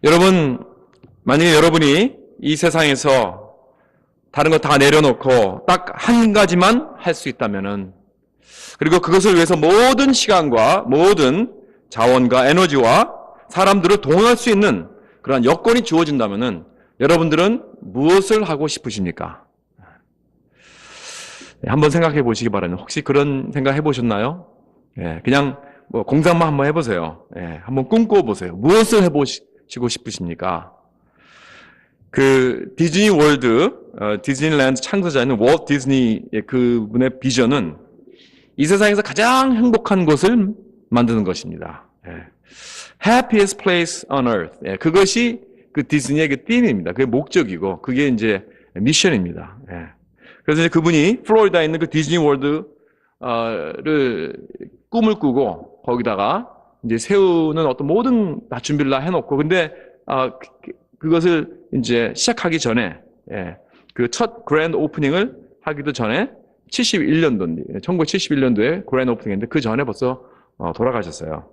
여러분, 만약에 여러분이 이 세상에서 다른 거 다 내려놓고 딱 한 가지만 할 수 있다면은, 그리고 그것을 위해서 모든 시간과 모든 자원과 에너지와 사람들을 동원할 수 있는 그러한 여건이 주어진다면은 여러분들은 무엇을 하고 싶으십니까? 한번 생각해 보시기 바랍니다. 혹시 그런 생각 해보셨나요? 그냥 뭐 공상만 한번 해보세요. 한번 꿈꿔 보세요. 무엇을 해보시고 싶으십니까? 그 디즈니 월드, 디즈니랜드 창조자인 월트 디즈니의 그분의 비전은 이 세상에서 가장 행복한 곳을 만드는 것입니다. Happiest place on earth. 그것이 그 디즈니의 그 띠입니다. 그게 목적이고, 그게 이제 미션입니다. 그래서 이제 그분이 플로리다에 있는 그 디즈니 월드를 꿈을 꾸고, 거기다가 이제 세우는 어떤 모든 다 준비를 다 해놓고, 근데, 그것을 이제 시작하기 전에, 그 첫 그랜드 오프닝을 하기도 전에 1971년도에 그랜드 오프닝인데 그 전에 벌써 돌아가셨어요.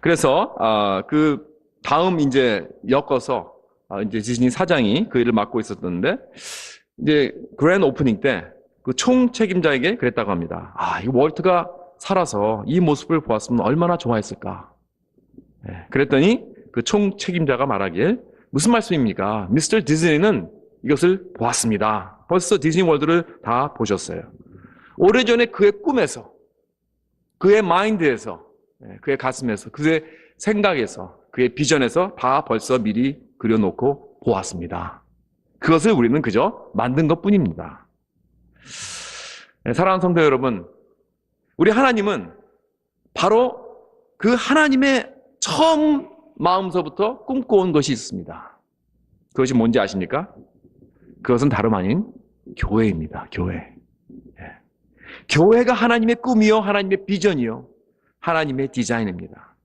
그래서 그 다음 이제 엮어서 이제 디즈니 사장이 그 일을 맡고 있었는데 이제 그랜드 오프닝 때 그 총 책임자에게 그랬다고 합니다. 이 월트가 살아서 이 모습을 보았으면 얼마나 좋아했을까. 그랬더니 그 총 책임자가 말하길 무슨 말씀입니까? 미스터 디즈니는 이것을 보았습니다. 벌써 디즈니 월드를 다 보셨어요. 오래전에 그의 꿈에서, 그의 마인드에서, 그의 가슴에서, 그의 생각에서, 그의 비전에서 다 벌써 미리 그려놓고 보았습니다. 그것을 우리는 그저 만든 것뿐입니다. 사랑하는 성도 여러분, 우리 하나님은 바로 그 하나님의 처음 마음서부터 꿈꿔온 것이 있습니다. 그것이 뭔지 아십니까? 그것은 다름 아닌 교회입니다. 교회. 교회가 하나님의 꿈이요, 하나님의 비전이요, 하나님의 디자인입니다.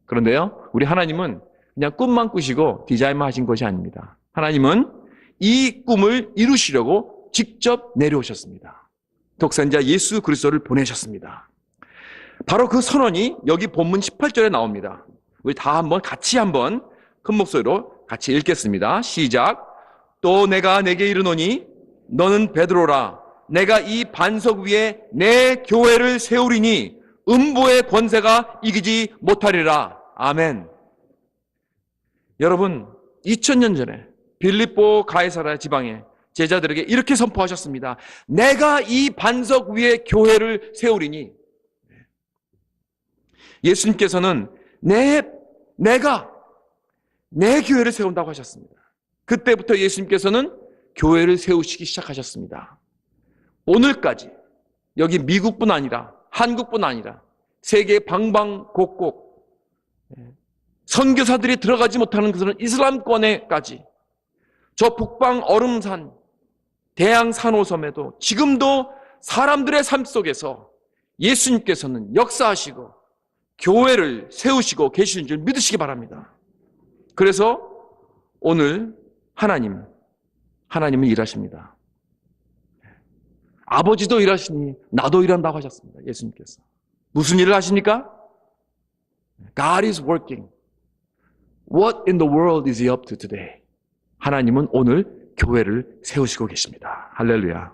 그런데요, 우리 하나님은 그냥 꿈만 꾸시고 디자인만 하신 것이 아닙니다. 하나님은 이 꿈을 이루시려고 직접 내려오셨습니다. 독생자 예수 그리스도를 보내셨습니다. 바로 그 선언이 여기 본문 18절에 나옵니다. 우리 다 같이 한번 큰 목소리로 같이 읽겠습니다. 시작. 또 내가 내게 이르노니 너는 베드로라. 내가 이 반석 위에 내 교회를 세우리니 음부의 권세가 이기지 못하리라. 아멘. 여러분, 2000년 전에 빌립보 가이사랴 지방에 제자들에게 이렇게 선포하셨습니다. 내가 이 반석 위에 교회를 세우리니. 예수님께서는 내가 내 교회를 세운다고 하셨습니다. 그때부터 예수님께서는 교회를 세우시기 시작하셨습니다. 오늘까지 여기 미국뿐 아니라 한국뿐 아니라 세계 방방곡곡 선교사들이 들어가지 못하는 그런 이슬람권에까지 저 북방 얼음산 대양 산호섬에도 지금도 사람들의 삶 속에서 예수님께서는 역사하시고 교회를 세우시고 계시는 줄 믿으시기 바랍니다. 그래서 오늘 하나님은 일하십니다. 아버지도 일하시니 나도 일한다고 하셨습니다. 예수님께서. 무슨 일을 하십니까? God is working. What in the world is he up to today? 하나님은 오늘 교회를 세우시고 계십니다. 할렐루야.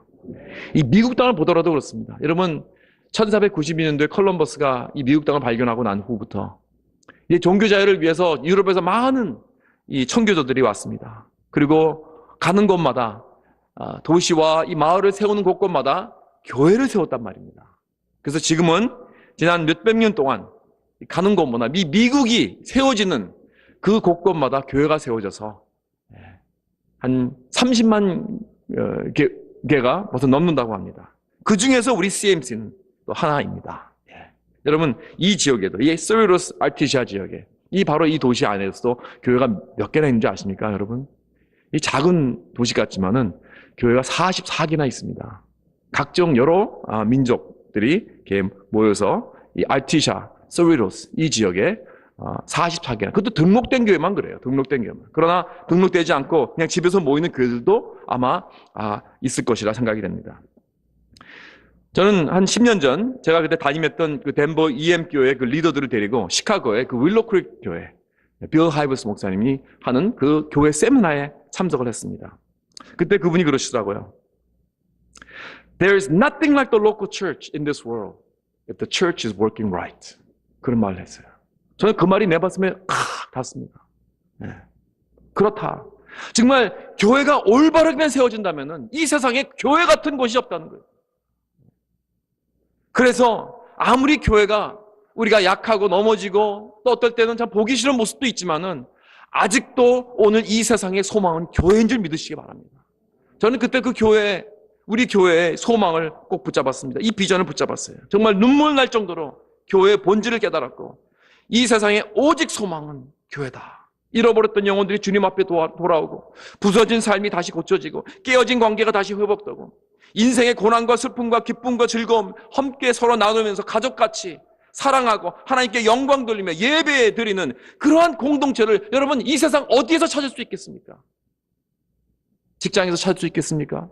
이 미국 땅을 보더라도 그렇습니다. 여러분 1492년도에 컬럼버스가 이 미국 땅을 발견하고 난 후부터 이 종교 자유를 위해서 유럽에서 많은 이 청교도들이 왔습니다. 그리고 가는 곳마다 도시와 이 마을을 세우는 곳곳마다 교회를 세웠단 말입니다. 그래서 지금은 지난 몇백 년 동안 가는 곳마다 미국이 세워지는 그 곳곳마다 교회가 세워져서 한 30만 개가 벌써 넘는다고 합니다. 그 중에서 우리 CMC는 또 하나입니다. 여러분 이 지역에도 이 세르로스 아르티시아 지역에 바로 이 도시 안에서도 교회가 몇 개나 있는지 아십니까, 여러분? 이 작은 도시 같지만은 교회가 44개나 있습니다. 각종 여러 민족들이 이렇게 모여서 이 아르티시아, 세르로스 이 지역에 44개나. 그것도 등록된 교회만 그래요. 등록된 교회만. 그러나 등록되지 않고 그냥 집에서 모이는 교회들도 아마 있을 것이라 생각이 됩니다. 저는 한 10년 전 제가 그때 담임했던 그 덴버 EM 교회 그 리더들을 데리고 시카고의 그 윌로크릭 교회 빌 하이버스 목사님이 하는 그 교회 세미나에 참석을 했습니다. 그때 그분이 그러시더라고요. There is nothing like the local church in this world if the church is working right. 그런 말을 했어요. 저는 그 말이 내 가슴에 닿습니다. 네. 그렇다. 정말 교회가 올바르게 세워진다면 이 세상에 교회 같은 곳이 없다는 거예요. 그래서 아무리 교회가 우리가 약하고 넘어지고 또 어떨 때는 참 보기 싫은 모습도 있지만은 아직도 오늘 이 세상의 소망은 교회인 줄 믿으시기 바랍니다. 저는 그때 그 교회, 우리 교회의 소망을 꼭 붙잡았습니다. 이 비전을 붙잡았어요. 정말 눈물 날 정도로 교회의 본질을 깨달았고 이 세상의 오직 소망은 교회다. 잃어버렸던 영혼들이 주님 앞에 돌아오고 부서진 삶이 다시 고쳐지고 깨어진 관계가 다시 회복되고 인생의 고난과 슬픔과 기쁨과 즐거움 함께 서로 나누면서 가족같이 사랑하고 하나님께 영광 돌리며 예배 드리는 그러한 공동체를 여러분 이 세상 어디에서 찾을 수 있겠습니까? 직장에서 찾을 수 있겠습니까?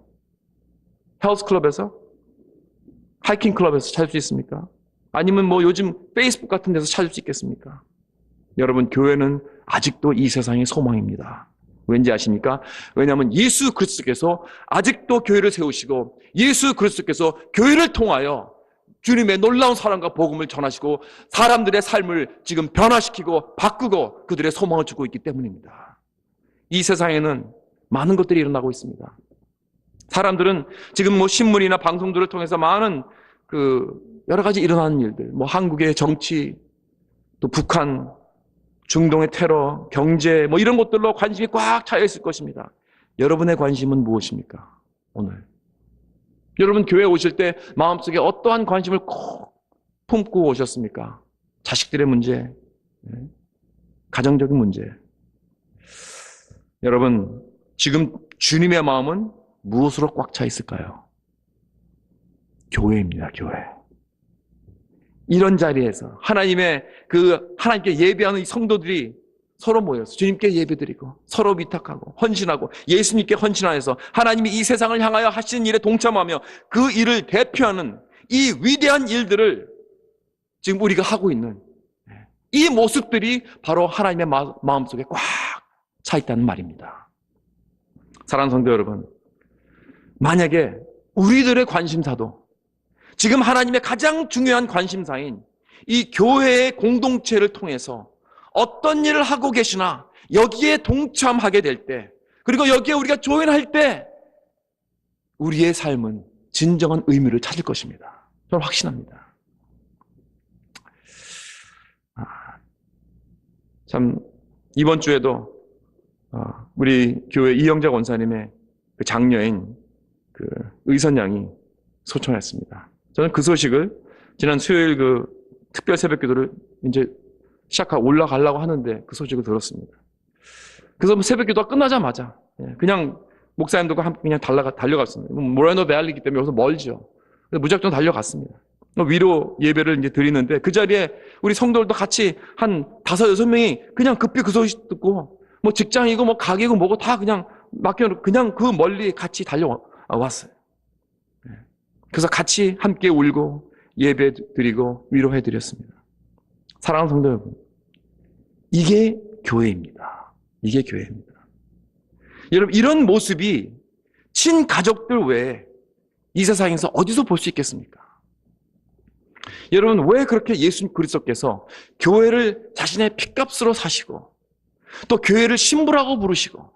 헬스클럽에서? 하이킹클럽에서 찾을 수 있습니까? 아니면 뭐 요즘 페이스북 같은 데서 찾을 수 있겠습니까? 여러분 교회는 아직도 이 세상의 소망입니다. 왠지 아십니까? 왜냐하면 예수 그리스도께서 아직도 교회를 세우시고 예수 그리스도께서 교회를 통하여 주님의 놀라운 사랑과 복음을 전하시고 사람들의 삶을 지금 변화시키고 바꾸고 그들의 소망을 주고 있기 때문입니다. 이 세상에는 많은 것들이 일어나고 있습니다. 사람들은 지금 뭐 신문이나 방송들을 통해서 많은 여러 가지 일어나는 일들, 뭐 한국의 정치, 또 북한, 중동의 테러, 경제, 뭐 이런 것들로 관심이 꽉 차여 있을 것입니다. 여러분의 관심은 무엇입니까? 오늘. 여러분 교회에 오실 때 마음속에 어떠한 관심을 꼭 품고 오셨습니까? 자식들의 문제, 가정적인 문제. 여러분, 지금 주님의 마음은 무엇으로 꽉 차 있을까요? 교회입니다, 교회. 이런 자리에서 하나님께 예배하는 이 성도들이 서로 모여서 주님께 예배드리고 서로 위탁하고 헌신하고 예수님께 헌신하여서 하나님이 이 세상을 향하여 하시는 일에 동참하며 그 일을 대표하는 이 위대한 일들을 지금 우리가 하고 있는 이 모습들이 바로 하나님의 마음속에 꽉 차 있다는 말입니다. 사랑하는 성도 여러분, 만약에 우리들의 관심사도 지금 하나님의 가장 중요한 관심사인 이 교회의 공동체를 통해서 어떤 일을 하고 계시나 여기에 동참하게 될 때, 그리고 여기에 우리가 조인할 때 우리의 삶은 진정한 의미를 찾을 것입니다. 저는 확신합니다. 참 이번 주에도 우리 교회 이영자 권사님의 그 장녀인 그 의선양이 소천했습니다. 저는 그 소식을 지난 수요일 그 특별 새벽 기도를 이제 시작하고 올라가려고 하는데 그 소식을 들었습니다. 그래서 새벽 기도가 끝나자마자 그냥 목사님들과 함께 그냥 달려갔습니다. 모레노 베알리기 때문에 여기서 멀죠. 그래서 무작정 달려갔습니다. 위로 예배를 이제 드리는데 그 자리에 우리 성도들도 같이 한 5-6명이 그냥 급히 그 소식 듣고 뭐 직장이고 뭐 가게고 뭐고 다 그냥 맡겨놓고 그냥 그 멀리 같이 달려왔어요. 그래서 같이 함께 울고 예배 드리고 위로해 드렸습니다. 사랑하는 성도 여러분, 이게 교회입니다. 이게 교회입니다. 여러분, 이런 모습이 친가족들 외에 이 세상에서 어디서 볼 수 있겠습니까? 여러분, 왜 그렇게 예수 그리스도께서 교회를 자신의 핏값으로 사시고 또 교회를 신부라고 부르시고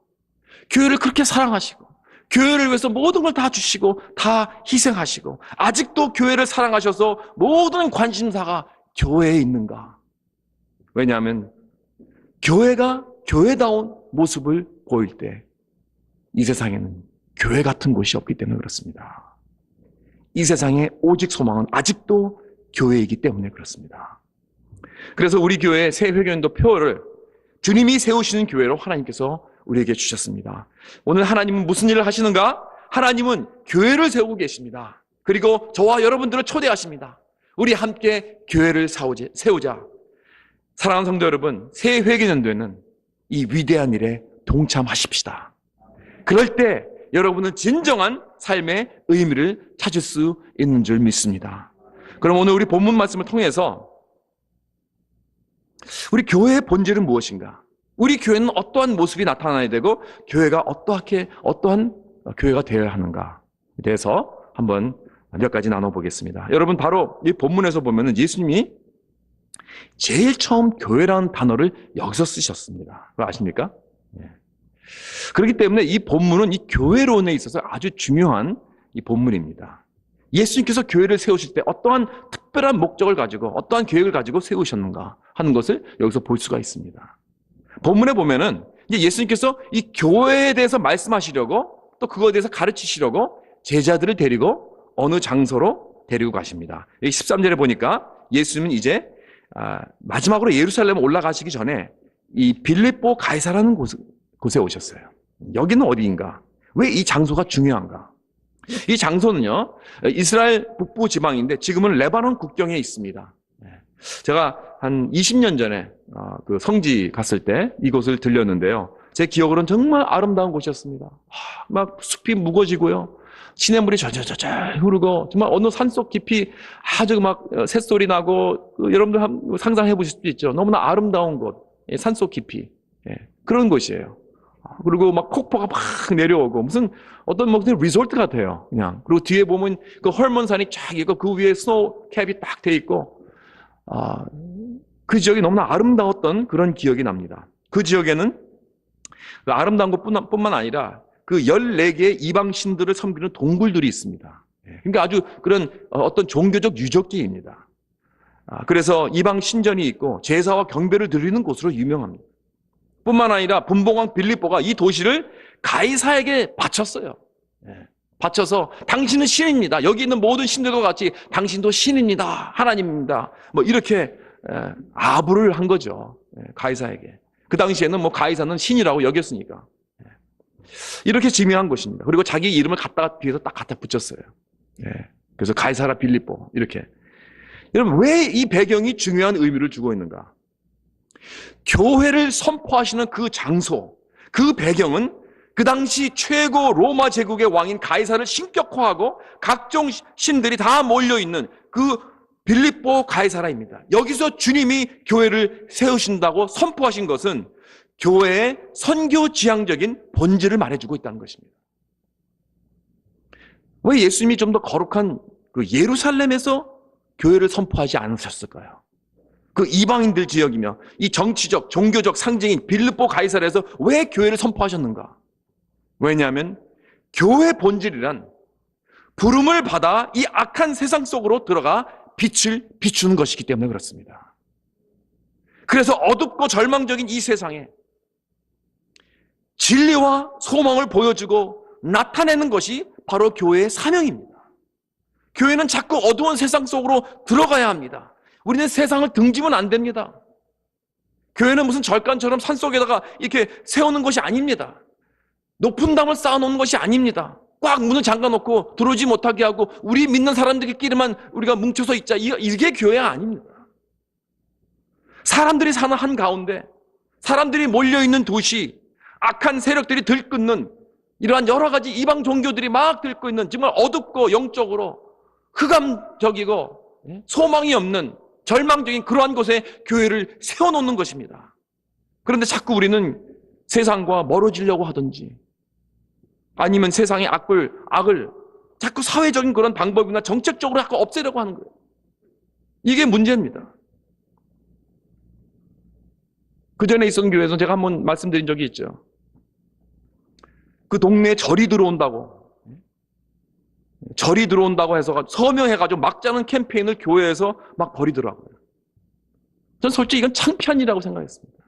교회를 그렇게 사랑하시고 교회를 위해서 모든 걸 다 주시고 다 희생하시고 아직도 교회를 사랑하셔서 모든 관심사가 교회에 있는가? 왜냐하면 교회가 교회다운 모습을 보일 때 이 세상에는 교회 같은 곳이 없기 때문에 그렇습니다. 이 세상의 오직 소망은 아직도 교회이기 때문에 그렇습니다. 그래서 우리 교회의 새 회견도 표를 주님이 세우시는 교회로 하나님께서 우리에게 주셨습니다. 오늘 하나님은 무슨 일을 하시는가? 하나님은 교회를 세우고 계십니다. 그리고 저와 여러분들을 초대하십니다. 우리 함께 교회를 세우자. 사랑하는 성도 여러분, 새 회개년도에는 이 위대한 일에 동참하십시다. 그럴 때 여러분은 진정한 삶의 의미를 찾을 수 있는 줄 믿습니다. 그럼 오늘 우리 본문 말씀을 통해서 우리 교회의 본질은 무엇인가? 우리 교회는 어떠한 모습이 나타나야 되고 교회가 어떠한 교회가 되어야 하는가에 대해서 한번 몇 가지 나눠보겠습니다. 여러분 바로 이 본문에서 보면은 예수님이 제일 처음 교회라는 단어를 여기서 쓰셨습니다. 그거 아십니까? 네. 그렇기 때문에 이 본문은 이 교회론에 있어서 아주 중요한 이 본문입니다. 예수님께서 교회를 세우실 때 어떠한 특별한 목적을 가지고 어떠한 계획을 가지고 세우셨는가 하는 것을 여기서 볼 수가 있습니다. 본문에 보면은 이제 예수님께서 이 교회에 대해서 말씀하시려고 또 그거에 대해서 가르치시려고 제자들을 데리고 어느 장소로 데리고 가십니다. 13절에 보니까 예수님은 이제 마지막으로 예루살렘 올라가시기 전에 이 빌립보 가이사라는 곳에 오셨어요. 여기는 어디인가? 왜 이 장소가 중요한가? 이 장소는요, 이스라엘 북부 지방인데 지금은 레바논 국경에 있습니다. 제가 한 20년 전에 그 성지 갔을 때 이곳을 들렸는데요. 제 기억으로는 정말 아름다운 곳이었습니다. 막 숲이 무거지고요. 시냇물이 절절절절 흐르고 정말 어느 산속 깊이 아주 막 새소리 나고 여러분들 상상해 보실 수도 있죠. 너무나 아름다운 곳, 산속 깊이 그런 곳이에요. 그리고 막 폭포가 막 내려오고 무슨 리조트 같아요. 그냥. 그리고 뒤에 보면 그 헐몬산이 쫙 있고 그 위에 스노우 캡이 딱 돼 있고 그 지역이 너무나 아름다웠던 그런 기억이 납니다. 그 지역에는 그 아름다운 것뿐만 아니라 그 14개의 이방 신들을 섬기는 동굴들이 있습니다. 그러니까 아주 그런 어떤 종교적 유적지입니다. 그래서 이방 신전이 있고 제사와 경배를 드리는 곳으로 유명합니다. 뿐만 아니라 분봉왕 빌립보가 이 도시를 가이사에게 바쳤어요. 바쳐서 당신은 신입니다. 여기 있는 모든 신들과 같이 당신도 신입니다. 하나님입니다. 뭐 이렇게 아부를 한 거죠. 가이사에게. 그 당시에는 뭐 가이사는 신이라고 여겼으니까. 이렇게 지명한 것입니다. 그리고 자기 이름을 갖다가 뒤에서 딱 갖다 붙였어요. 그래서 가이사라 빌립보 이렇게. 여러분 왜 이 배경이 중요한 의미를 주고 있는가? 교회를 선포하시는 그 장소, 그 배경은 그 당시 최고 로마 제국의 왕인 가이사를 신격화하고 각종 신들이 다 몰려있는 그 빌립보 가이사라입니다. 여기서 주님이 교회를 세우신다고 선포하신 것은 교회의 선교지향적인 본질을 말해주고 있다는 것입니다. 왜 예수님이 좀 더 거룩한 그 예루살렘에서 교회를 선포하지 않으셨을까요? 그 이방인들 지역이며 이 정치적, 종교적 상징인 빌립보 가이사라에서 왜 교회를 선포하셨는가? 왜냐하면 교회 본질이란 부름을 받아 이 악한 세상 속으로 들어가 빛을 비추는 것이기 때문에 그렇습니다. 그래서 어둡고 절망적인 이 세상에 진리와 소망을 보여주고 나타내는 것이 바로 교회의 사명입니다. 교회는 자꾸 어두운 세상 속으로 들어가야 합니다. 우리는 세상을 등지면 안 됩니다. 교회는 무슨 절간처럼 산속에다가 이렇게 세우는 것이 아닙니다. 높은 담을 쌓아놓는 것이 아닙니다. 꽉 문을 잠가놓고 들어오지 못하게 하고 우리 믿는 사람들끼리만 우리가 뭉쳐서 있자. 이게 교회가 아닙니다. 사람들이 사는 한가운데 사람들이 몰려있는 도시, 악한 세력들이 들끓는 이러한 여러 가지 이방 종교들이 막 들고 있는 정말 어둡고 영적으로 흑암적이고 소망이 없는 절망적인 그러한 곳에 교회를 세워놓는 것입니다. 그런데 자꾸 우리는 세상과 멀어지려고 하든지 아니면 세상의 악을 자꾸 사회적인 그런 방법이나 정책적으로 자꾸 없애려고 하는 거예요. 이게 문제입니다. 그 전에 있었던 교회에서 제가 한번 말씀드린 적이 있죠. 그 동네에 절이 들어온다고 해서 서명해가지고 막자는 캠페인을 교회에서 막 벌이더라고요. 전 솔직히 이건 창피한이라고 생각했습니다.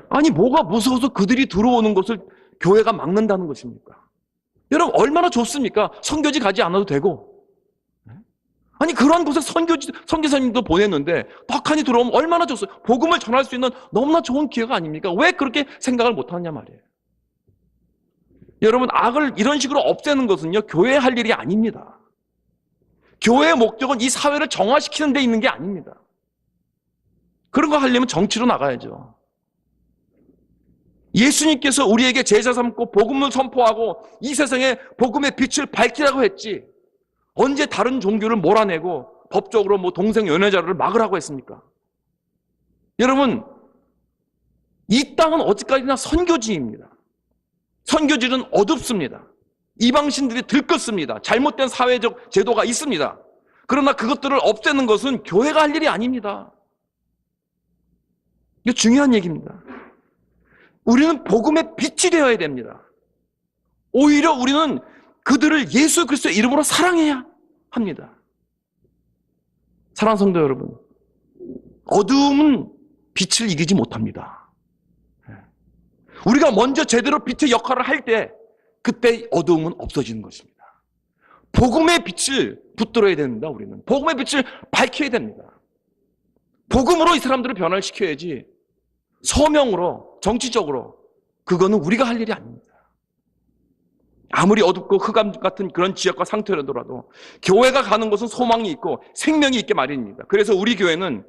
아니 뭐가 무서워서 그들이 들어오는 것을 교회가 막는다는 것입니까? 여러분 얼마나 좋습니까? 선교지 가지 않아도 되고 아니 그러한 곳에 선교사님도 보냈는데 덕하니 들어오면 얼마나 좋어요. 복음을 전할 수 있는 너무나 좋은 기회가 아닙니까? 왜 그렇게 생각을 못하느냐 말이에요. 여러분 악을 이런 식으로 없애는 것은요 교회의 할 일이 아닙니다. 교회의 목적은 이 사회를 정화시키는 데 있는 게 아닙니다. 그런 거 하려면 정치로 나가야죠. 예수님께서 우리에게 제자 삼고 복음을 선포하고 이 세상에 복음의 빛을 밝히라고 했지 언제 다른 종교를 몰아내고 법적으로 뭐 동성 연애자를 막으라고 했습니까? 여러분 이 땅은 어디까지나 선교지입니다. 선교지는 어둡습니다. 이방신들이 들끓습니다. 잘못된 사회적 제도가 있습니다. 그러나 그것들을 없애는 것은 교회가 할 일이 아닙니다. 이거 중요한 얘기입니다. 우리는 복음의 빛이 되어야 됩니다. 오히려 우리는 그들을 예수 그리스도의 이름으로 사랑해야 합니다. 사랑하는 성도 여러분, 어두움은 빛을 이기지 못합니다. 우리가 먼저 제대로 빛의 역할을 할 때 그때 어두움은 없어지는 것입니다. 복음의 빛을 붙들어야 됩니다. 우리는 복음의 빛을 밝혀야 됩니다. 복음으로 이 사람들을 변화시켜야지 서명으로, 정치적으로 그거는 우리가 할 일이 아닙니다. 아무리 어둡고 흑암 같은 그런 지역과 상태라도 교회가 가는 곳은 소망이 있고 생명이 있게 마련입니다. 그래서 우리 교회는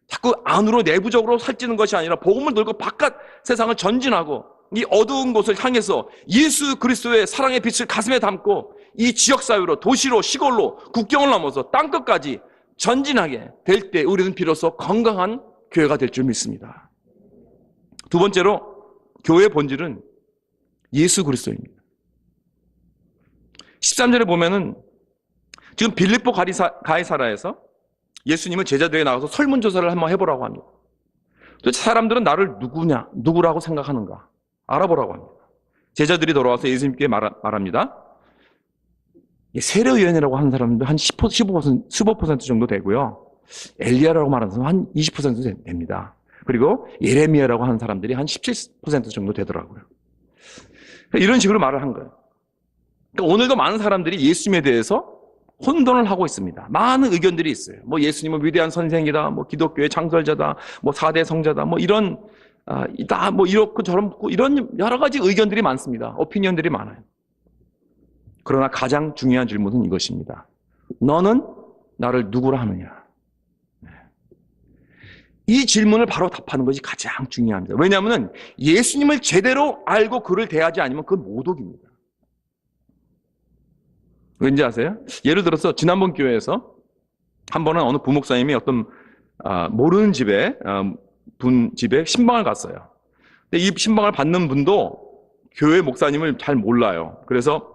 자꾸 안으로 내부적으로 살찌는 것이 아니라 복음을 들고 바깥 세상을 전진하고 이 어두운 곳을 향해서 예수 그리스도의 사랑의 빛을 가슴에 담고 이 지역사회로, 도시로, 시골로, 국경을 넘어서 땅끝까지 전진하게 될 때 우리는 비로소 건강한 교회가 될 줄 믿습니다. 두 번째로 교회의 본질은 예수 그리스도입니다. 13절에 보면은 지금 빌립보 가이사라에서 예수님은 제자들에게 나가서 설문조사를 한번 해보라고 합니다. 도대체 사람들은 나를 누구라고 생각하는가 알아보라고 합니다. 제자들이 돌아와서 예수님께 말합니다. 세례요한이라고 하는 사람도 한 15% 정도 되고요. 엘리야라고 말하는 사람은 한 20% 됩니다. 그리고 예레미야라고 하는 사람들이 한 17% 정도 되더라고요. 이런 식으로 말을 한 거예요. 그러니까 오늘도 많은 사람들이 예수님에 대해서 혼돈을 하고 있습니다. 많은 의견들이 있어요. 뭐 예수님은 위대한 선생이다, 뭐 기독교의 창설자다, 뭐 4대 성자다, 뭐 이런 뭐 이렇고 저렇고 이런 여러 가지 의견들이 많습니다. 오피니언들이 많아요. 그러나 가장 중요한 질문은 이것입니다. 너는 나를 누구라 하느냐? 이 질문을 바로 답하는 것이 가장 중요합니다. 왜냐하면 예수님을 제대로 알고 그를 대하지 않으면 그건 모독입니다. 왠지 아세요? 예를 들어서 지난번 교회에서 한 번은 어느 부목사님이 어떤 모르는 분 집에 신방을 갔어요. 근데 이 신방을 받는 분도 교회 목사님을 잘 몰라요. 그래서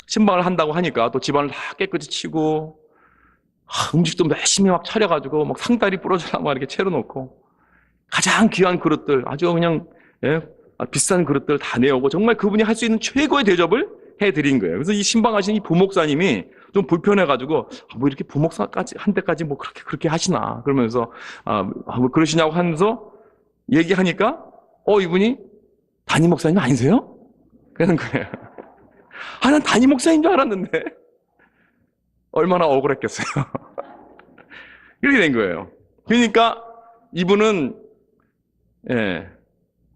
신방을 한다고 하니까 또 집안을 다 깨끗이 치고 음식도 열심히 막 차려가지고 막 상다리 부러져라 막 이렇게 채워놓고 가장 귀한 그릇들 아주 그냥 비싼 그릇들 다 내오고 정말 그분이 할 수 있는 최고의 대접을 해드린 거예요. 그래서 이 신방하신 이 부목사님이 좀 불편해가지고 뭐 이렇게 부목사까지 한때까지 뭐 그렇게 하시나 그러면서 뭐 그러시냐고 하면서 얘기하니까 이분이 담임 목사님 아니세요? 그러는 거예요. 난 담임 목사인 줄 알았는데 얼마나 억울했겠어요. 이렇게 된 거예요. 그러니까 이분은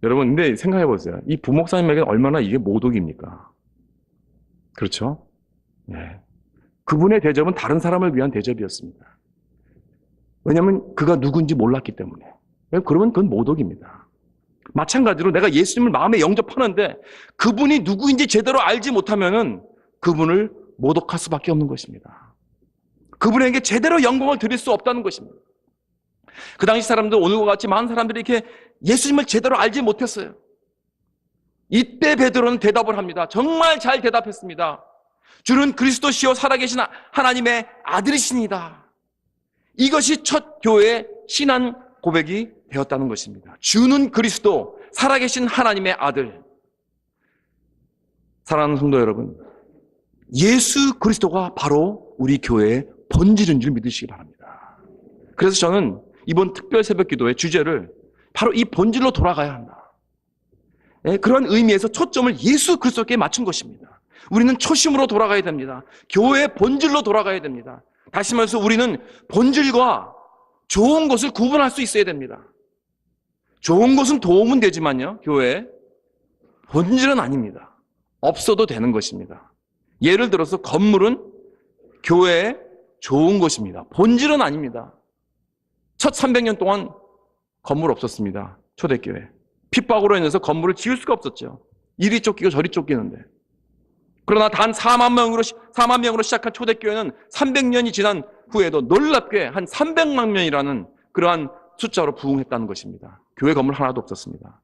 여러분 근데 생각해 보세요. 이 부목사님에게 얼마나 이게 모독입니까? 그렇죠? 그분의 대접은 다른 사람을 위한 대접이었습니다. 왜냐하면 그가 누군지 몰랐기 때문에. 그러면 그건 모독입니다. 마찬가지로 내가 예수님을 마음에 영접하는데 그분이 누구인지 제대로 알지 못하면은 그분을 모독할 수밖에 없는 것입니다. 그분에게 제대로 영광을 드릴 수 없다는 것입니다. 그 당시 사람들 오늘과 같이 많은 사람들이 이렇게 예수님을 제대로 알지 못했어요. 이때 베드로는 대답을 합니다. 정말 잘 대답했습니다. 주는 그리스도시요 살아계신 하나님의 아들이십니다. 이것이 첫 교회의 신앙 고백이 되었다는 것입니다. 주는 그리스도 살아계신 하나님의 아들. 사랑하는 성도 여러분, 예수 그리스도가 바로 우리 교회의 본질인 줄 믿으시기 바랍니다. 그래서 저는 이번 특별 새벽 기도의 주제를 바로 이 본질로 돌아가야 한다. 그런 의미에서 초점을 예수 그리스도께 맞춘 것입니다. 우리는 초심으로 돌아가야 됩니다. 교회의 본질로 돌아가야 됩니다. 다시 말해서 우리는 본질과 좋은 것을 구분할 수 있어야 됩니다. 좋은 것은 도움은 되지만요, 교회의 본질은 아닙니다. 없어도 되는 것입니다. 예를 들어서 건물은 교회에 좋은 것입니다. 본질은 아닙니다. 첫 300년 동안 건물 없었습니다. 초대교회. 핍박으로 인해서 건물을 지을 수가 없었죠. 이리 쫓기고 저리 쫓기는데. 그러나 단 4만 명으로 시작한 초대교회는 300년이 지난 후에도 놀랍게 한 300만 명이라는 그러한 숫자로 부흥했다는 것입니다. 교회 건물 하나도 없었습니다.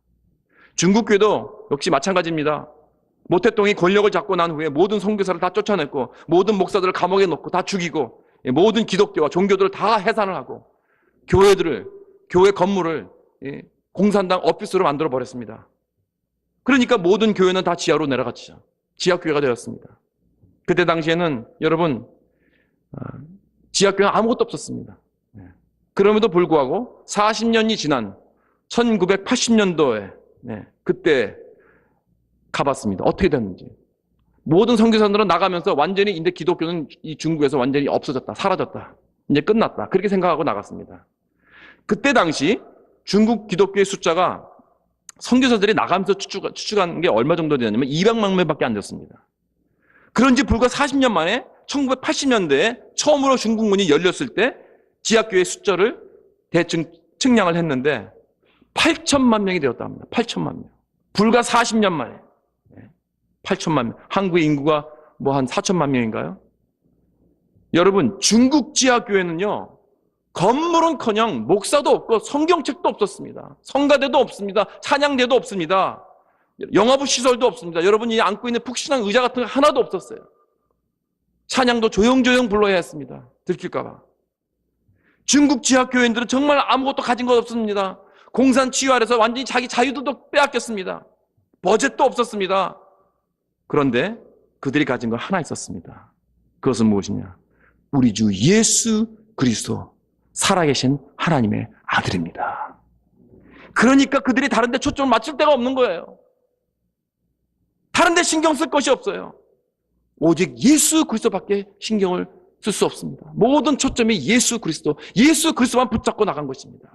중국 교회도 역시 마찬가지입니다. 모태똥이 권력을 잡고 난 후에 모든 선교사를 다 쫓아냈고 모든 목사들을 감옥에 넣고 다 죽이고 모든 기독교와 종교들을 다 해산을 하고 교회 건물을 공산당 오피스로 만들어 버렸습니다. 그러니까 모든 교회는 다 지하로 내려갔죠. 지하교회가 되었습니다. 그때 당시에는 여러분 지하교회는 아무것도 없었습니다. 그럼에도 불구하고 40년이 지난 1980년도에 그때 가봤습니다. 어떻게 됐는지. 모든 선교사들은 나가면서 완전히 이제 기독교는 이 중국에서 완전히 없어졌다, 사라졌다, 이제 끝났다, 그렇게 생각하고 나갔습니다. 그때 당시 중국 기독교의 숫자가 선교사들이 나가면서 추측한 게 얼마 정도 되냐면 200만 명밖에 안 됐습니다. 그런지 불과 40년 만에 1980년대에 처음으로 중국 문이 열렸을 때 지하교회 숫자를 대충 측량을 했는데 8천만 명이 되었다 합니다. 8천만 명. 불과 40년 만에 8천만 명. 한국의 인구가 뭐 한 4천만 명인가요? 여러분, 중국 지하교회는요, 건물은커녕 목사도 없고 성경책도 없었습니다. 성가대도 없습니다. 찬양대도 없습니다. 영화부 시설도 없습니다. 여러분이 안고 있는 푹신한 의자 같은 거 하나도 없었어요. 찬양도 조용조용 불러야 했습니다. 들킬까 봐. 중국 지하교회인들은 정말 아무것도 가진 것 없습니다. 공산 치유 아래서 완전히 자기 자유도 빼앗겼습니다. 버젯도 없었습니다. 그런데 그들이 가진 건 하나 있었습니다. 그것은 무엇이냐? 우리 주 예수 그리스도, 살아계신 하나님의 아들입니다. 그러니까 그들이 다른 데 초점을 맞출 데가 없는 거예요. 다른 데 신경 쓸 것이 없어요. 오직 예수 그리스도밖에 신경을 쓸 수 없습니다. 모든 초점이 예수 그리스도만 붙잡고 나간 것입니다.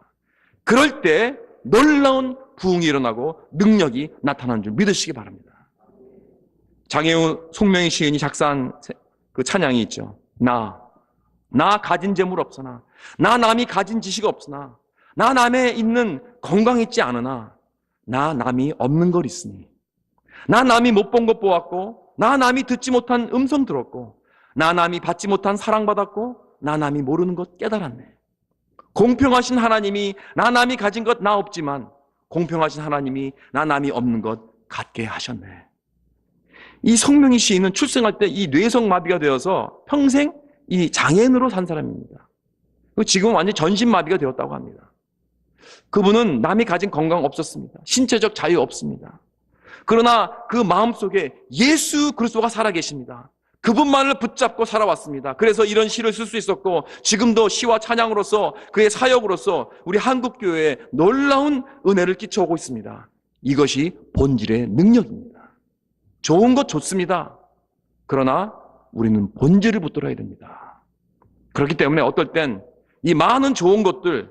그럴 때 놀라운 부흥이 일어나고 능력이 나타나는 줄 믿으시기 바랍니다. 장혜우 송명희 시인이 작사한 그 찬양이 있죠. 나 가진 재물 없으나, 나 남이 가진 지식 없으나, 나 남에 있는 건강 있지 않으나, 나 남이 없는 걸 있으니, 나 남이 못 본 것 보았고, 나 남이 듣지 못한 음성 들었고, 나 남이 받지 못한 사랑받았고, 나 남이 모르는 것 깨달았네. 공평하신 하나님이 나 남이 가진 것 나 없지만 공평하신 하나님이 나 남이 없는 것 갖게 하셨네. 이 송명희 시인은 출생할 때 이 뇌성마비가 되어서 평생 이 장애인으로 산 사람입니다. 지금 완전히 전신마비가 되었다고 합니다. 그분은 남이 가진 건강 없었습니다. 신체적 자유 없습니다. 그러나 그 마음속에 예수 그리스도가 살아계십니다. 그분만을 붙잡고 살아왔습니다. 그래서 이런 시를 쓸 수 있었고, 지금도 시와 찬양으로서 그의 사역으로서 우리 한국교회에 놀라운 은혜를 끼쳐오고 있습니다. 이것이 본질의 능력입니다. 좋은 것 좋습니다. 그러나 우리는 본질을 붙들어야 됩니다. 그렇기 때문에 어떨 땐 이 많은 좋은 것들,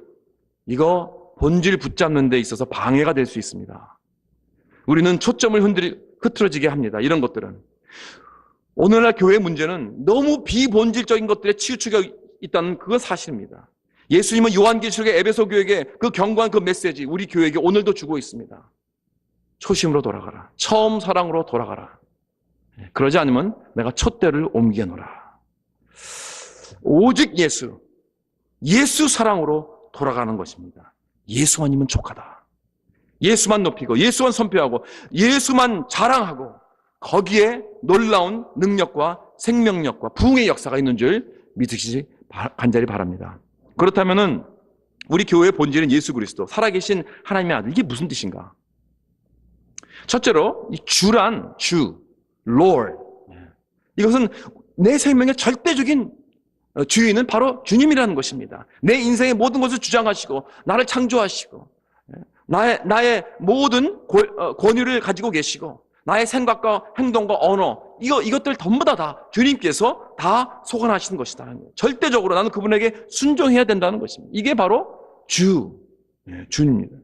이거 본질 붙잡는 데 있어서 방해가 될 수 있습니다. 우리는 초점을 흐트러지게 합니다. 이런 것들은. 오늘날 교회 문제는 너무 비본질적인 것들에 치우치가 있다는 그건 사실입니다. 예수님은 요한계시록의 에베소 교회에게 그 견고한 그 메시지 우리 교회에게 오늘도 주고 있습니다. 초심으로 돌아가라. 처음 사랑으로 돌아가라. 그러지 않으면 내가 촛대를 옮겨 놓으라. 오직 예수 사랑으로 돌아가는 것입니다. 예수만이면 족하다. 예수만 높이고 예수만 선포하고 예수만 자랑하고 거기에 놀라운 능력과 생명력과 부흥의 역사가 있는 줄 믿으시기 간절히 바랍니다. 그렇다면은 우리 교회의 본질은 예수 그리스도, 살아계신 하나님의 아들. 이게 무슨 뜻인가? 첫째로 이 주란 Lord. 이것은 내 생명의 절대적인 주인은 바로 주님이라는 것입니다. 내 인생의 모든 것을 주장하시고 나를 창조하시고 나의 모든 권위를 가지고 계시고 나의 생각과 행동과 언어 이것들 전부 다 주님께서 다 소관하시는 것이다. 절대적으로 나는 그분에게 순종해야 된다는 것입니다. 이게 바로 주입니다.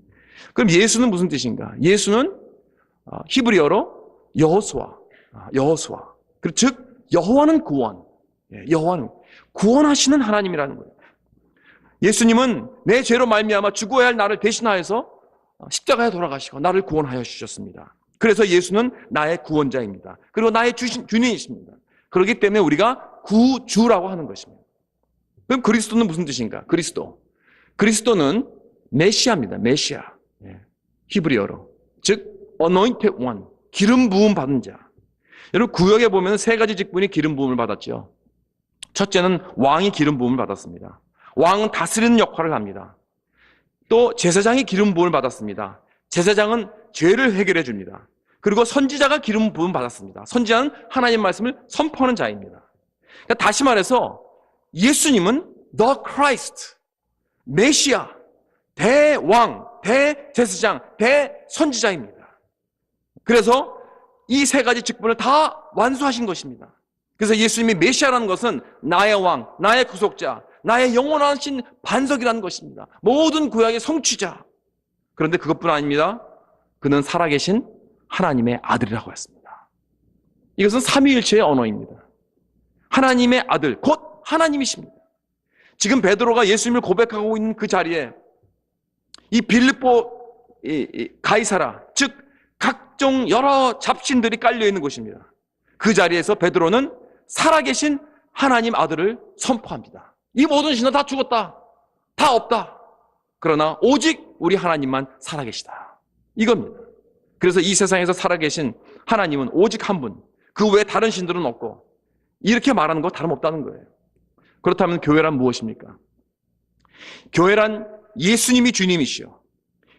그럼 예수는 무슨 뜻인가? 예수는 히브리어로 여호수아. 즉 여호와는 여호와는 구원하시는 하나님이라는 거예요. 예수님은 내 죄로 말미암아 죽어야 할 나를 대신하여서 십자가에 돌아가시고 나를 구원하여 주셨습니다. 그래서 예수는 나의 구원자입니다. 그리고 나의 주님이십니다. 그렇기 때문에 우리가 구주라고 하는 것입니다. 그럼 그리스도는 무슨 뜻인가? 그리스도는 메시아입니다. 메시아. 히브리어로. 즉 anointed one, 기름 부음 받은 자. 여러분 구역에 보면 세 가지 직분이 기름 부음을 받았죠. 첫째는 왕이 기름 부음을 받았습니다. 왕은 다스리는 역할을 합니다. 또 제사장이 기름 부음을 받았습니다. 제사장은 죄를 해결해 줍니다. 그리고 선지자가 기름 부음 받았습니다. 선지자는 하나님 말씀을 선포하는 자입니다. 그러니까 다시 말해서 예수님은 The Christ, 메시아, 대왕, 대제사장, 대선지자입니다. 그래서 이 세 가지 직분을 다 완수하신 것입니다. 그래서 예수님이 메시아라는 것은 나의 왕, 나의 구속자, 나의 영원하신 반석이라는 것입니다. 모든 구약의 성취자. 그런데 그것뿐 아닙니다. 그는 살아계신 하나님의 아들이라고 했습니다. 이것은 삼위일체의 언어입니다. 하나님의 아들, 곧 하나님이십니다. 지금 베드로가 예수님을 고백하고 있는 그 자리에 이 빌립보 가이사라, 즉 각종 여러 잡신들이 깔려 있는 곳입니다. 그 자리에서 베드로는 살아계신 하나님 아들을 선포합니다. 이 모든 신은 다 죽었다. 다 없다. 그러나 오직 우리 하나님만 살아계시다. 이겁니다. 그래서 이 세상에서 살아계신 하나님은 오직 한 분. 그 외에 다른 신들은 없고 이렇게 말하는 거 다름없다는 거예요. 그렇다면 교회란 무엇입니까? 교회란 예수님이 주님이시오.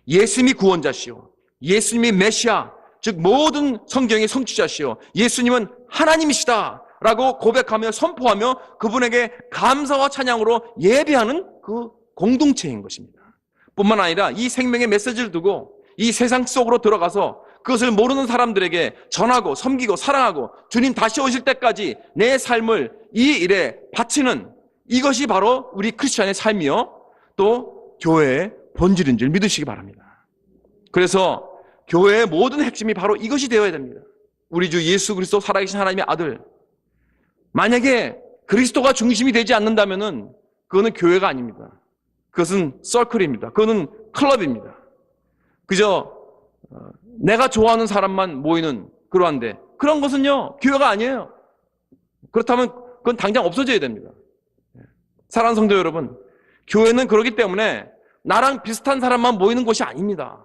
예수님이 구원자시오. 예수님이 메시아, 즉 모든 성경의 성취자시오. 예수님은 하나님이시다 라고 고백하며 선포하며 그분에게 감사와 찬양으로 예배하는 그 공동체인 것입니다. 뿐만 아니라 이 생명의 메시지를 두고 이 세상 속으로 들어가서 그것을 모르는 사람들에게 전하고 섬기고 사랑하고 주님 다시 오실 때까지 내 삶을 이 일에 바치는 이것이 바로 우리 크리스천의 삶이요 또 교회의 본질인 줄 믿으시기 바랍니다. 그래서 교회의 모든 핵심이 바로 이것이 되어야 됩니다. 우리 주 예수 그리스도 살아계신 하나님의 아들. 만약에 그리스도가 중심이 되지 않는다면은 그거는 교회가 아닙니다. 그것은 서클입니다. 그거는 클럽입니다. 그저 내가 좋아하는 사람만 모이는 그러한데 그런 것은요 교회가 아니에요. 그렇다면 그건 당장 없어져야 됩니다. 사랑하는 성도 여러분, 교회는 그렇기 때문에 나랑 비슷한 사람만 모이는 곳이 아닙니다.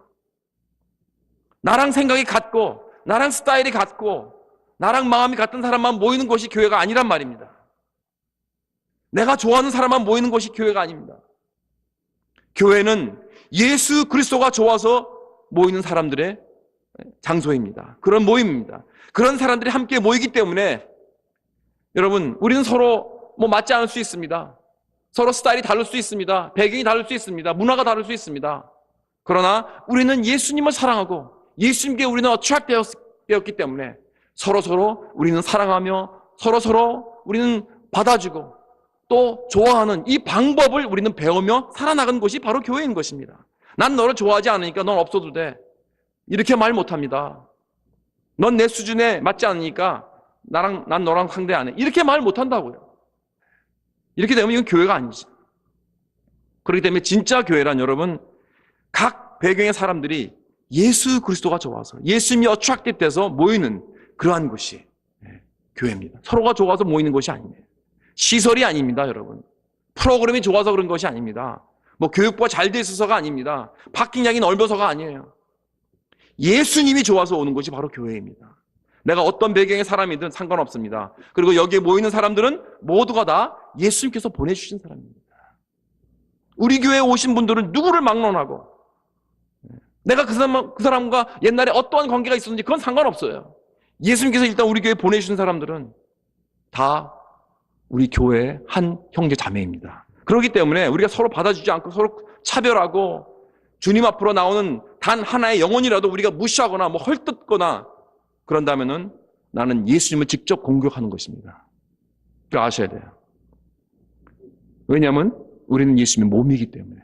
나랑 생각이 같고 나랑 스타일이 같고 나랑 마음이 같은 사람만 모이는 곳이 교회가 아니란 말입니다. 내가 좋아하는 사람만 모이는 곳이 교회가 아닙니다. 교회는 예수 그리스도가 좋아서 모이는 사람들의 장소입니다. 그런 모임입니다. 그런 사람들이 함께 모이기 때문에 여러분 우리는 서로 맞지 않을 수 있습니다. 서로 스타일이 다를 수 있습니다. 배경이 다를 수 있습니다. 문화가 다를 수 있습니다. 그러나 우리는 예수님을 사랑하고 예수님께 우리는 어트랙되었기 때문에 서로 우리는 사랑하며 서로 우리는 받아주고 또 좋아하는 이 방법을 우리는 배우며 살아나가는 것이 바로 교회인 것입니다. 난 너를 좋아하지 않으니까 넌 없어도 돼. 이렇게 말 못합니다. 넌 내 수준에 맞지 않으니까 난 너랑 상대 안 해. 이렇게 말 못한다고요. 이렇게 되면 이건 교회가 아니지. 그렇기 때문에 진짜 교회란 여러분 각 배경의 사람들이 예수 그리스도가 좋아서 예수님이 어트랙티브 돼서 모이는 그러한 곳이 교회입니다. 서로가 좋아서 모이는 것이 아닙니다. 시설이 아닙니다, 여러분. 프로그램이 좋아서 그런 것이 아닙니다. 교육부가 잘 돼 있어서가 아닙니다. 파킹량이 넓어서가 아니에요. 예수님이 좋아서 오는 것이 바로 교회입니다. 내가 어떤 배경의 사람이든 상관없습니다. 그리고 여기에 모이는 사람들은 모두가 다 예수님께서 보내주신 사람입니다. 우리 교회에 오신 분들은 누구를 막론하고 내가 그 사람과 옛날에 어떠한 관계가 있었는지 그건 상관없어요. 예수님께서 일단 우리 교회에 보내주신 사람들은 다 우리 교회의 한 형제 자매입니다. 그렇기 때문에 우리가 서로 받아주지 않고 서로 차별하고 주님 앞으로 나오는 단 하나의 영혼이라도 우리가 무시하거나 헐뜯거나 그런다면은 나는 예수님을 직접 공격하는 것입니다. 그거 아셔야 돼요. 왜냐하면 우리는 예수님의 몸이기 때문에.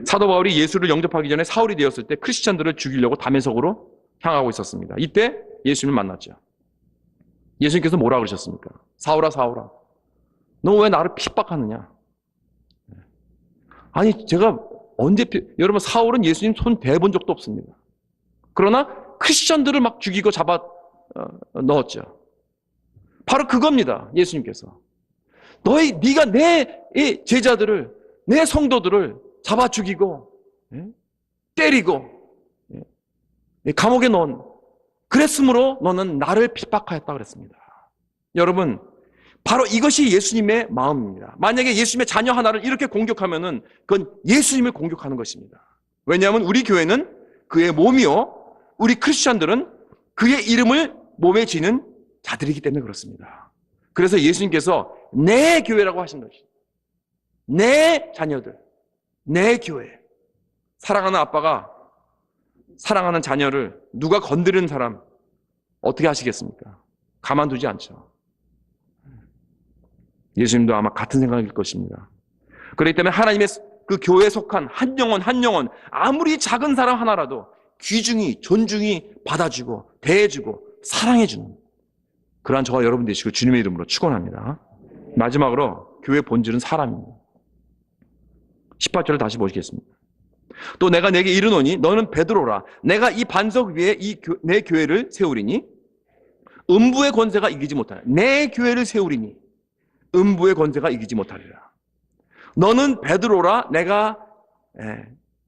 사도 바울이 예수를 영접하기 전에 사울이 되었을 때 크리스찬들을 죽이려고 다메섹으로 향하고 있었습니다. 이때 예수님을 만났죠. 예수님께서 뭐라 그러셨습니까? 사울아 사울아 너 왜 나를 핍박하느냐? 아니 제가 언제 여러분 사울은 예수님 손 대본 적도 없습니다. 그러나 크리스찬들을 막 죽이고 잡아 넣었죠. 바로 그겁니다. 예수님께서 네가 내 제자들을 내 성도들을 잡아 죽이고 때리고 감옥에 넣은, 그랬으므로 너는 나를 핍박하였다 그랬습니다. 여러분, 바로 이것이 예수님의 마음입니다. 만약에 예수님의 자녀 하나를 이렇게 공격하면은 그건 예수님을 공격하는 것입니다. 왜냐하면 우리 교회는 그의 몸이요, 우리 크리스천들은 그의 이름을 몸에 지는 자들이기 때문에 그렇습니다. 그래서 예수님께서 내 교회라고 하신 것이죠. 내 자녀들, 내 교회. 사랑하는 아빠가 사랑하는 자녀를 누가 건드리는 사람 어떻게 하시겠습니까? 가만두지 않죠. 예수님도 아마 같은 생각일 것입니다. 그렇기 때문에 하나님의 그 교회에 속한 한 영혼 아무리 작은 사람 하나라도 귀중히 존중히 받아주고 대해주고 사랑해주는 그러한 저와 여러분 되시고 주님의 이름으로 축원합니다. 마지막으로 교회 본질은 사람입니다. 18절을 다시 보시겠습니다. 또 내가 내게 이르노니 너는 베드로라. 내가 이 반석 위에 내 교회를 세우리니 음부의 권세가 이기지 못하리라. 내 교회를 세우리니 음부의 권세가 이기지 못하리라. 너는 베드로라. 내가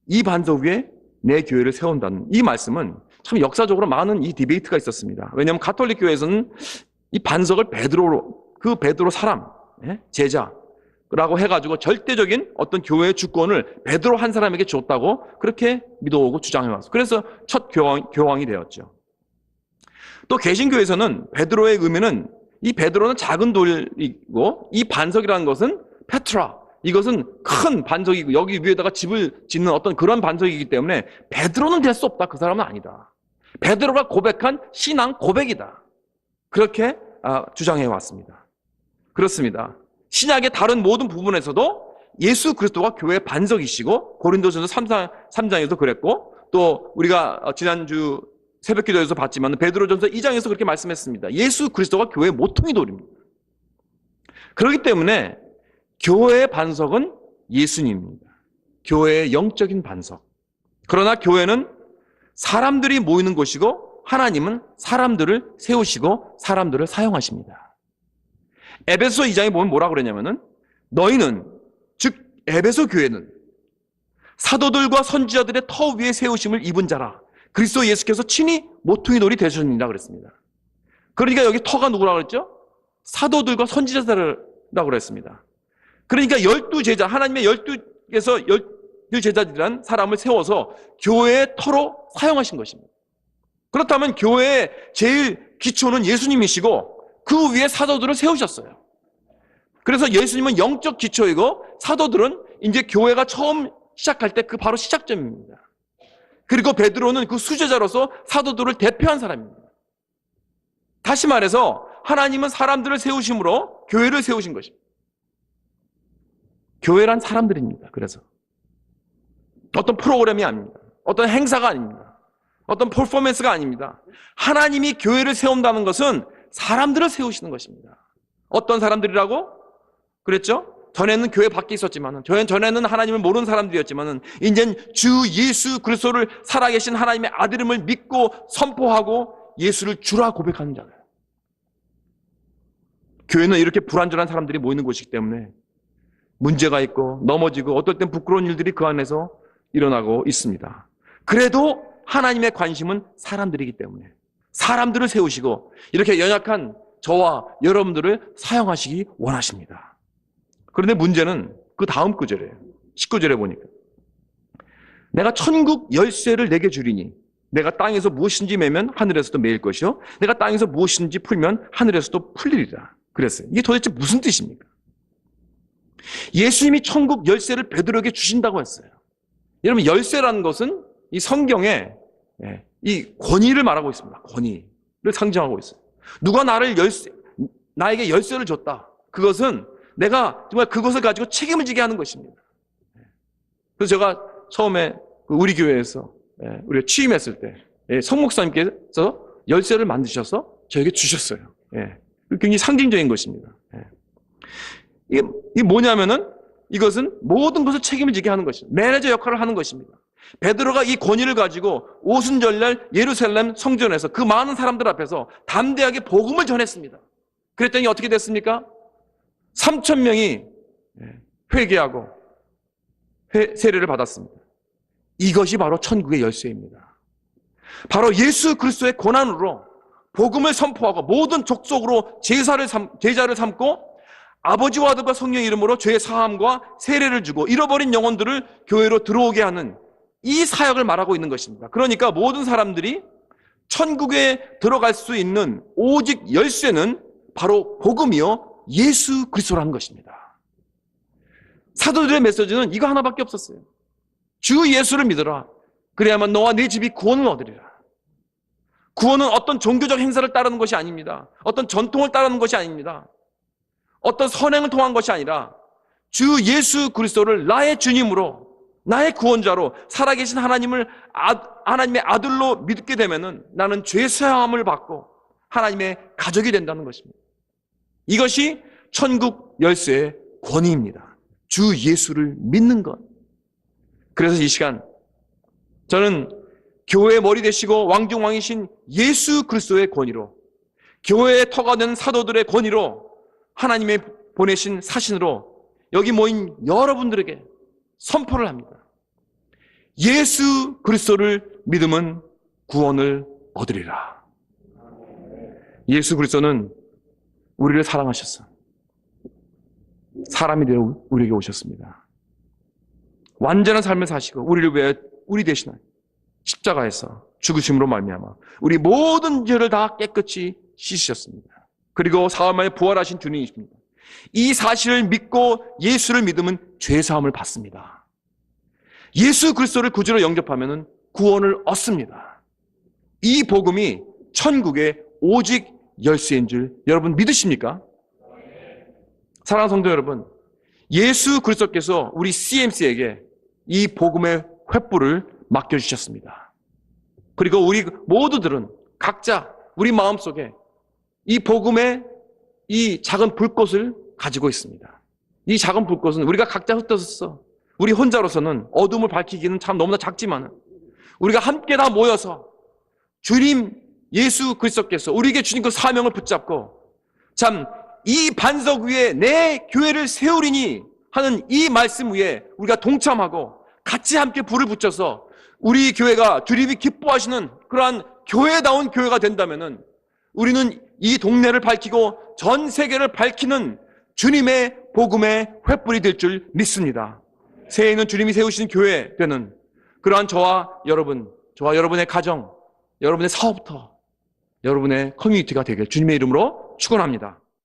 이 반석 위에 내 교회를 세운다는 이 말씀은 참 역사적으로 많은 이 디베이트가 있었습니다. 왜냐하면 가톨릭 교회에서는 이 반석을 그 베드로 사람, 제자라고 해가지고 절대적인 어떤 교회의 주권을 베드로 한 사람에게 줬다고 그렇게 믿어오고 주장해왔어요. 그래서 첫 교황이 되었죠. 또 개신교에서는 베드로의 의미는 이 베드로는 작은 돌이고 이 반석이라는 것은 페트라, 이것은 큰 반석이고 여기 위에다가 집을 짓는 어떤 그런 반석이기 때문에 베드로는 될 수 없다. 그 사람은 아니다. 베드로가 고백한 신앙 고백이다. 그렇게 주장해 왔습니다. 그렇습니다. 신약의 다른 모든 부분에서도 예수 그리스도가 교회의 반석이시고 고린도전서 3장에서 그랬고 또 우리가 지난주 새벽기도에서 봤지만 베드로전서 2장에서 그렇게 말씀했습니다. 예수 그리스도가 교회의 모퉁이 돌입니다. 그렇기 때문에 교회의 반석은 예수님입니다. 교회의 영적인 반석. 그러나 교회는 사람들이 모이는 곳이고 하나님은 사람들을 세우시고 사람들을 사용하십니다. 에베소 2장에 보면 뭐라고 그러냐면은 너희는 즉 에베소 교회는 사도들과 선지자들의 터 위에 세우심을 입은 자라. 그리스도 예수께서 친히 모퉁이 돌이 되셨느니라 그랬습니다. 그러니까 여기 터가 누구라고 그랬죠? 사도들과 선지자들이라고 그랬습니다. 그러니까 12제자, 하나님의 12제자들이란 사람을 세워서 교회의 터로 사용하신 것입니다. 그렇다면 교회의 제일 기초는 예수님이시고 그 위에 사도들을 세우셨어요. 그래서 예수님은 영적 기초이고 사도들은 이제 교회가 처음 시작할 때 그 바로 시작점입니다. 그리고 베드로는 그 수제자로서 사도들을 대표한 사람입니다. 다시 말해서 하나님은 사람들을 세우심으로 교회를 세우신 것입니다. 교회란 사람들입니다. 그래서 어떤 프로그램이 아닙니다. 어떤 행사가 아닙니다. 어떤 퍼포먼스가 아닙니다. 하나님이 교회를 세운다는 것은 사람들을 세우시는 것입니다. 어떤 사람들이라고? 그랬죠? 전에는 교회 밖에 있었지만은, 전에는 하나님을 모르는 사람들이었지만은, 이제는 주 예수 그리스도를 살아계신 하나님의 아들임을 믿고 선포하고 예수를 주라 고백하는 자들. 교회는 이렇게 불완전한 사람들이 모이는 곳이기 때문에 문제가 있고 넘어지고 어떨 땐 부끄러운 일들이 그 안에서 일어나고 있습니다. 그래도 하나님의 관심은 사람들이기 때문에 사람들을 세우시고 이렇게 연약한 저와 여러분들을 사용하시기 원하십니다. 그런데 문제는 그 다음 구절이에요. 19절에 보니까 내가 천국 열쇠를 내게 주리니 내가 땅에서 무엇인지 매면 하늘에서도 매일 것이요 내가 땅에서 무엇인지 풀면 하늘에서도 풀리리라 그랬어요. 이게 도대체 무슨 뜻입니까? 예수님이 천국 열쇠를 베드로에게 주신다고 했어요. 여러분, 열쇠라는 것은 이 성경에 이 권위를 말하고 있습니다. 권위를 상징하고 있어요. 누가 나에게 열쇠를 줬다. 그것은 내가 정말 그것을 가지고 책임을 지게 하는 것입니다. 그래서 제가 처음에 우리 교회에서 우리가 취임했을 때 성목사님께서 열쇠를 만드셔서 저에게 주셨어요. 굉장히 상징적인 것입니다. 이게 뭐냐면은 이것은 모든 것을 책임을 지게 하는 것입니다. 매니저 역할을 하는 것입니다. 베드로가 이 권위를 가지고 오순절날 예루살렘 성전에서 그 많은 사람들 앞에서 담대하게 복음을 전했습니다. 그랬더니 어떻게 됐습니까? 3,000명이 회개하고 세례를 받았습니다. 이것이 바로 천국의 열쇠입니다. 바로 예수 그리스도의 고난으로 복음을 선포하고 모든 족속으로 제자를 삼고 아버지와 아들과 성령의 이름으로 죄의 사함과 세례를 주고 잃어버린 영혼들을 교회로 들어오게 하는 이 사역을 말하고 있는 것입니다. 그러니까 모든 사람들이 천국에 들어갈 수 있는 오직 열쇠는 바로 복음이요 예수 그리스도라는 것입니다. 사도들의 메시지는 이거 하나밖에 없었어요. 주 예수를 믿어라. 그래야만 너와 네 집이 구원을 얻으리라. 구원은 어떤 종교적 행사를 따르는 것이 아닙니다. 어떤 전통을 따르는 것이 아닙니다. 어떤 선행을 통한 것이 아니라 주 예수 그리스도를 나의 주님으로, 나의 구원자로 살아계신 하나님의 아들로 믿게 되면은 나는 죄 사함을 받고 하나님의 가족이 된다는 것입니다. 이것이 천국 열쇠의 권위입니다. 주 예수를 믿는 것. 그래서 이 시간 저는 교회의 머리 되시고 왕중왕이신 예수 그리스도의 권위로, 교회의 터가 된 사도들의 권위로, 하나님의 보내신 사신으로 여기 모인 여러분들에게 선포를 합니다. 예수 그리스도를 믿으면 구원을 얻으리라. 예수 그리스도는 우리를 사랑하셨어. 사람이 되어 우리에게 오셨습니다. 완전한 삶을 사시고 우리를 위해 우리 대신하여 십자가에서 죽으심으로 말미암아 우리 모든 죄를 다 깨끗이 씻으셨습니다. 그리고 사흘 만에 부활하신 주님이십니다. 이 사실을 믿고 예수를 믿으면 죄사함을 받습니다. 예수 그리스도를 구주로 영접하면 구원을 얻습니다. 이 복음이 천국의 오직 열쇠인 줄 여러분 믿으십니까? 사랑하는 성도 여러분, 예수 그리스도께서 우리 CMC에게 이 복음의 횃불을 맡겨주셨습니다. 그리고 우리 모두들은 각자 우리 마음속에 이 복음의 이 작은 불꽃을 가지고 있습니다. 이 작은 불꽃은 우리가 각자 흩어졌어. 우리 혼자로서는 어둠을 밝히기는 참 너무나 작지만 우리가 함께 다 모여서 주님 예수 그리스도께서 우리에게 주신 그 사명을 붙잡고 참 이 반석 위에 내 교회를 세우리니 하는 이 말씀 위에 우리가 동참하고 같이 함께 불을 붙여서 우리 교회가 주님이 기뻐하시는 그러한 교회다운 교회가 된다면은 우리는 이 동네를 밝히고 전 세계를 밝히는 주님의 복음의 횃불이 될 줄 믿습니다. 새해에는 주님이 세우신 교회 되는 그러한 저와 여러분, 저와 여러분의 가정, 여러분의 사업터, 여러분의 커뮤니티가 되길 주님의 이름으로 축원합니다.